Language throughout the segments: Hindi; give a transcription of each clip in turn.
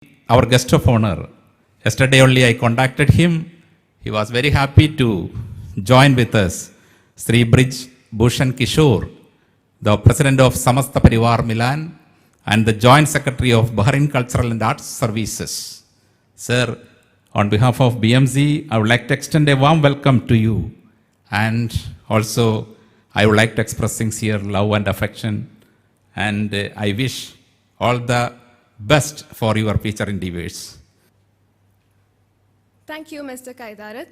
our guest of honor. Yesterday only I contacted him. He was very happy to join with us. Sri Brij Bhushan Kishore, the president of Samasta Parivar Milan and the joint secretary of Bahrain Cultural and Arts Services. Sir, on behalf of BMZ, I would like to extend a warm welcome to you. And also, I would like to express sincere love and affection. And I wish all the best for your future endeavors. Thank you, Mr. Kaidarat.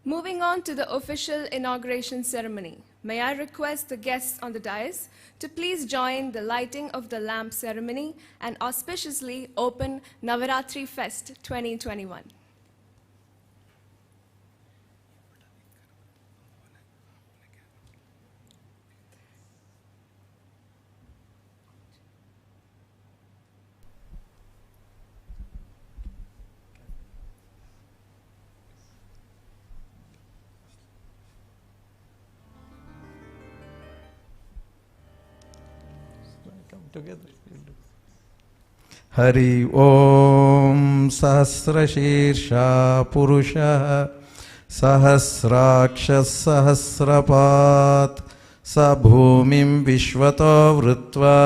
Moving on to the official inauguration ceremony, may I request the guests on the dais to please join the lighting of the lamp ceremony and auspiciously open Navaratri Fest 2021. Hari ओम सहस्रशीर्षा पुरुषः सहस्राक्ष सहस्रपात् स भूमिं विश्वतो वृत्वा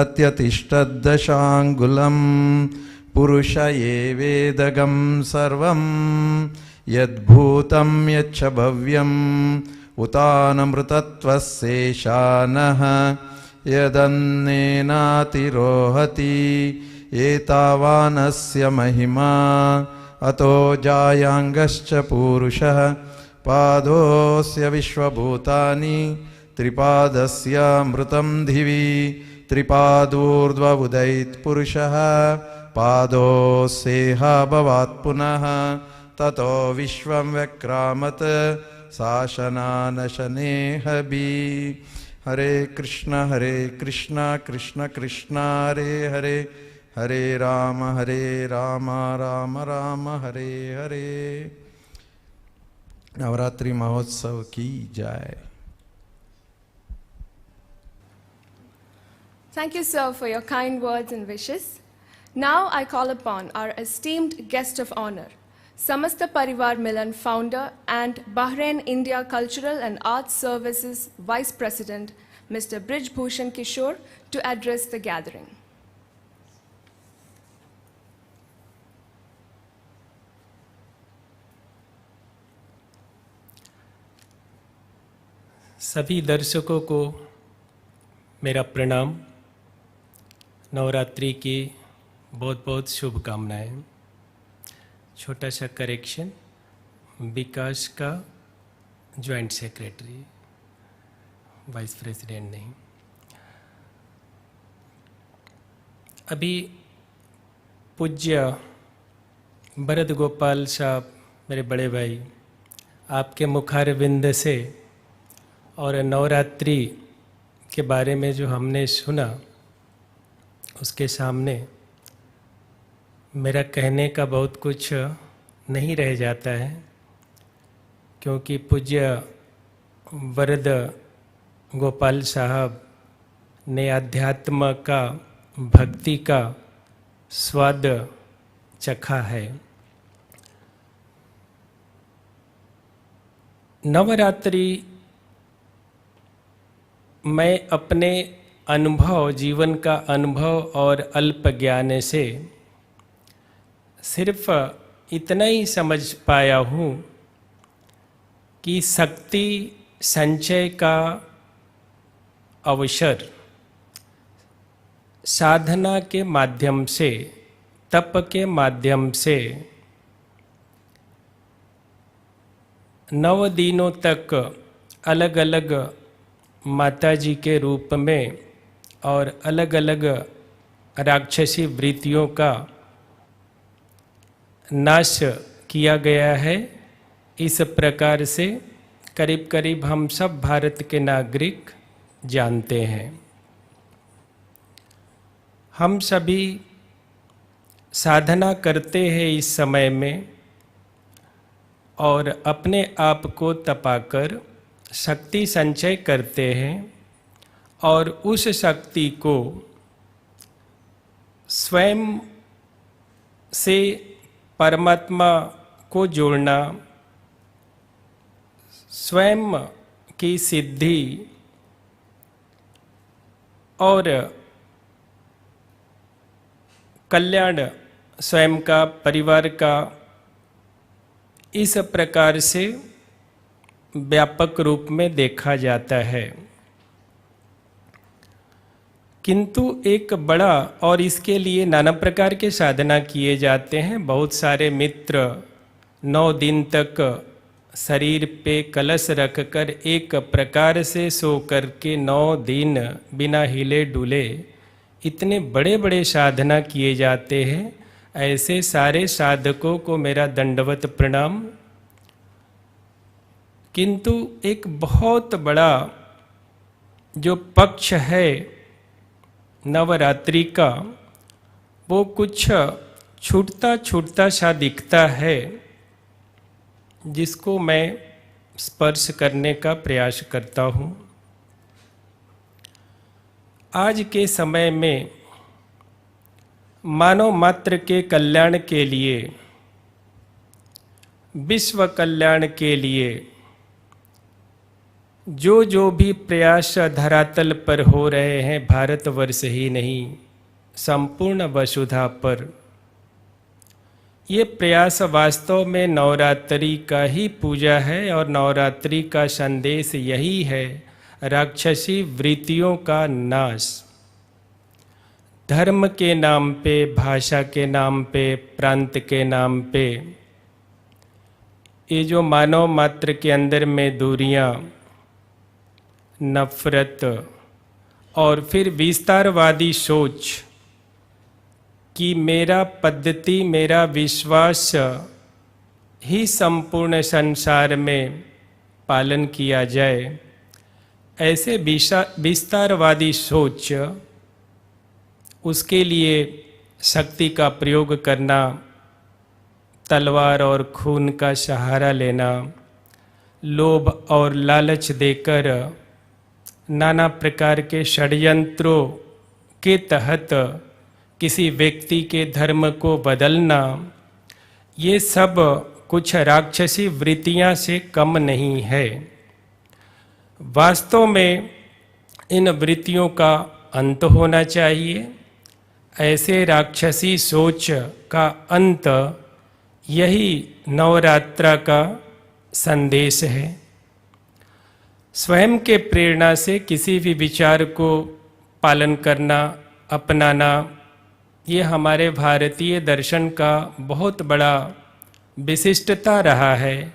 अत्यतिष्ठद्दशाङ्गुलं पुरुष एवेदगं सर्वं यद्भूतं यच्च भव्यम् उतानमृतत्वस्येषानः यदन्नेनातिरोहति एतावानस्य महिमा अतो जायांगश्च पुरुषः पादोऽस्य विश्वभूतानि त्रिपादस्य अमृतं दिवि त्रिपादूर्ध्व उदैत् पुरुषः पादोऽस्येह भवात् पुनः ततो विश्वं व्यक्रामत् शासनानशनेह बि हरे कृष्ण कृष्ण कृष्ण हरे हरे हरे राम राम राम हरे हरे। नवरात्रि महोत्सव की जय। Thank you, sir, for your kind words and wishes. Now I call upon our esteemed guest of honor, Samasta Parivar Milan founder and Bahrain India Cultural and Arts Services Vice President, Mr. Brij Bhushan Kishore, to address the gathering. सभी दर्शकों को मेरा प्रणाम। नवरात्रि की बहुत बहुत शुभकामनाएं। छोटा सा करेक्शन, विकास का जॉइंट सेक्रेटरी, वाइस प्रेसिडेंट नहीं। अभी पूज्य भरत गोपाल साहब, मेरे बड़े भाई, आपके मुखारविंद से और नवरात्रि के बारे में जो हमने सुना, उसके सामने मेरा कहने का बहुत कुछ नहीं रह जाता है, क्योंकि पूज्य वरद गोपाल साहब ने अध्यात्म का, भक्ति का स्वाद चखा है। नवरात्रि मैं अपने अनुभव, जीवन का अनुभव और अल्प ज्ञान से सिर्फ इतना ही समझ पाया हूँ कि शक्ति संचय का अवसर साधना के माध्यम से, तप के माध्यम से 9 दिनों तक अलग अलग माताजी के रूप में और अलग अलग राक्षसी वृत्तियों का नाश किया गया है। इस प्रकार से करीब करीब हम सब भारत के नागरिक जानते हैं। हम सभी साधना करते हैं इस समय में और अपने आप को तपाकर शक्ति संचय करते हैं और उस शक्ति को स्वयं से परमात्मा को जोड़ना, स्वयं की सिद्धि और कल्याण स्वयं का, परिवार का, इस प्रकार से व्यापक रूप में देखा जाता है। किंतु एक बड़ा, और इसके लिए नाना प्रकार के साधना किए जाते हैं। बहुत सारे मित्र 9 दिन तक शरीर पे कलश रखकर एक प्रकार से सो करके 9 दिन बिना हिले डुले इतने बड़े बड़े साधना किए जाते हैं। ऐसे सारे साधकों को मेरा दंडवत प्रणाम। किंतु एक बहुत बड़ा जो पक्ष है नवरात्रि का, वो कुछ छूटता छूटता सा दिखता है, जिसको मैं स्पर्श करने का प्रयास करता हूँ। आज के समय में मानव मात्र के कल्याण के लिए, विश्व कल्याण के लिए जो भी प्रयास धरातल पर हो रहे हैं, भारतवर्ष ही नहीं संपूर्ण वसुधा पर, ये प्रयास वास्तव में नवरात्रि का ही पूजा है। और नवरात्रि का संदेश यही है, राक्षसी वृत्तियों का नाश। धर्म के नाम पे, भाषा के नाम पे, प्रांत के नाम पे, ये जो मानव मात्र के अंदर में दूरियां, नफरत और फिर विस्तारवादी सोच कि मेरा पद्धति, मेरा विश्वास ही संपूर्ण संसार में पालन किया जाए, ऐसे विस्तारवादी सोच, उसके लिए शक्ति का प्रयोग करना, तलवार और खून का सहारा लेना, लोभ और लालच देकर नाना प्रकार के षड्यंत्रों के तहत किसी व्यक्ति के धर्म को बदलना, ये सब कुछ राक्षसी वृत्तियां से कम नहीं है। वास्तव में इन वृत्तियों का अंत होना चाहिए। ऐसे राक्षसी सोच का अंत यही नवरात्रा का संदेश है। स्वयं के प्रेरणा से किसी भी विचार को पालन करना, अपनाना, ये हमारे भारतीय दर्शन का बहुत बड़ा विशिष्टता रहा है।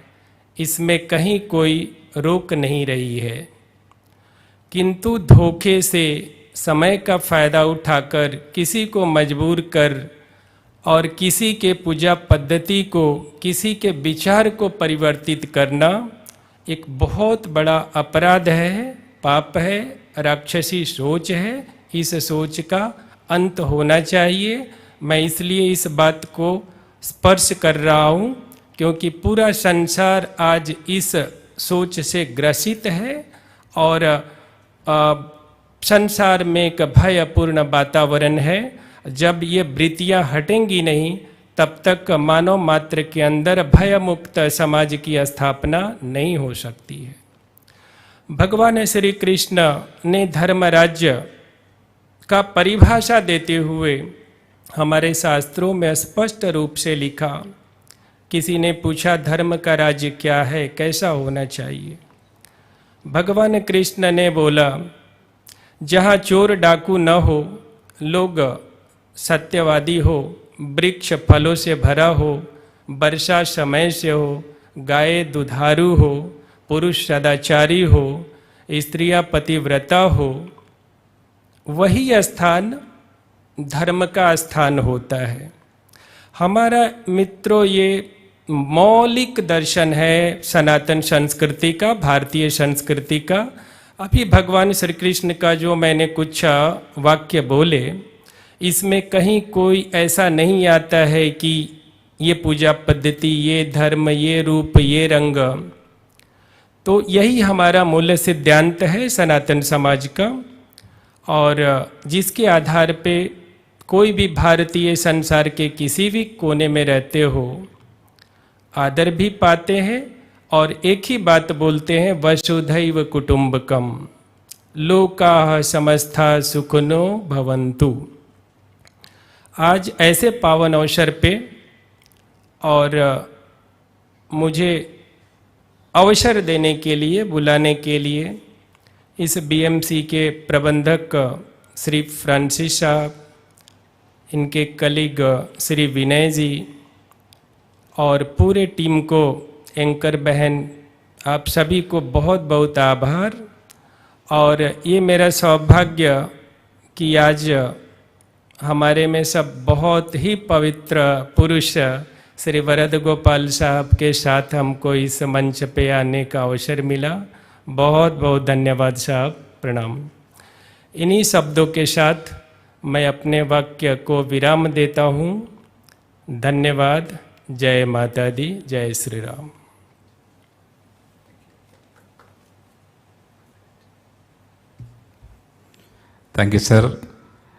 इसमें कहीं कोई रोक नहीं रही है। किंतु धोखे से, समय का फायदा उठाकर किसी को मजबूर कर और किसी के पूजा पद्धति को, किसी के विचार को परिवर्तित करना एक बहुत बड़ा अपराध है, पाप है, राक्षसी सोच है। इस सोच का अंत होना चाहिए। मैं इसलिए इस बात को स्पर्श कर रहा हूँ क्योंकि पूरा संसार आज इस सोच से ग्रसित है और संसार में एक भयपूर्ण वातावरण है। जब ये वृत्तियाँ हटेंगी नहीं, तब तक मानव मात्र के अंदर भयमुक्त समाज की स्थापना नहीं हो सकती है। भगवान श्री कृष्ण ने धर्म राज्य का परिभाषा देते हुए हमारे शास्त्रों में स्पष्ट रूप से लिखा। किसी ने पूछा धर्म का राज्य क्या है, कैसा होना चाहिए? भगवान कृष्ण ने बोला, जहाँ चोर डाकू न हो, लोग सत्यवादी हो, वृक्ष फलों से भरा हो, वर्षा समय से हो, गाय दुधारू हो, पुरुष सदाचारी हो, स्त्रियां पतिव्रता हो, वही स्थान धर्म का स्थान होता है। हमारा मित्रों, ये मौलिक दर्शन है सनातन संस्कृति का, भारतीय संस्कृति का। अभी भगवान श्री कृष्ण का जो मैंने कुछ वाक्य बोले, इसमें कहीं कोई ऐसा नहीं आता है कि ये पूजा पद्धति, ये धर्म, ये रूप, ये रंग। तो यही हमारा मूल सिद्धांत है सनातन समाज का, और जिसके आधार पे कोई भी भारतीय संसार के किसी भी कोने में रहते हो, आदर भी पाते हैं और एक ही बात बोलते हैं, वसुधैव कुटुंबकम, लोकाः समस्ता सुखिनो भवन्तु। आज ऐसे पावन अवसर पे और मुझे अवसर देने के लिए, बुलाने के लिए इस बीएमसी के प्रबंधक श्री फ्रांसिस साहब, इनके कलीग श्री विनय जी और पूरे टीम को, एंकर बहन, आप सभी को बहुत बहुत आभार। और ये मेरा सौभाग्य कि आज हमारे में सब बहुत ही पवित्र पुरुष श्री वरद गोपाल साहब के साथ हमको इस मंच पे आने का अवसर मिला। बहुत बहुत धन्यवाद साहब, प्रणाम। इन्हीं शब्दों के साथ मैं अपने वाक्य को विराम देता हूँ। धन्यवाद। जय माता दी, जय Shri Ram. Thank you, sir.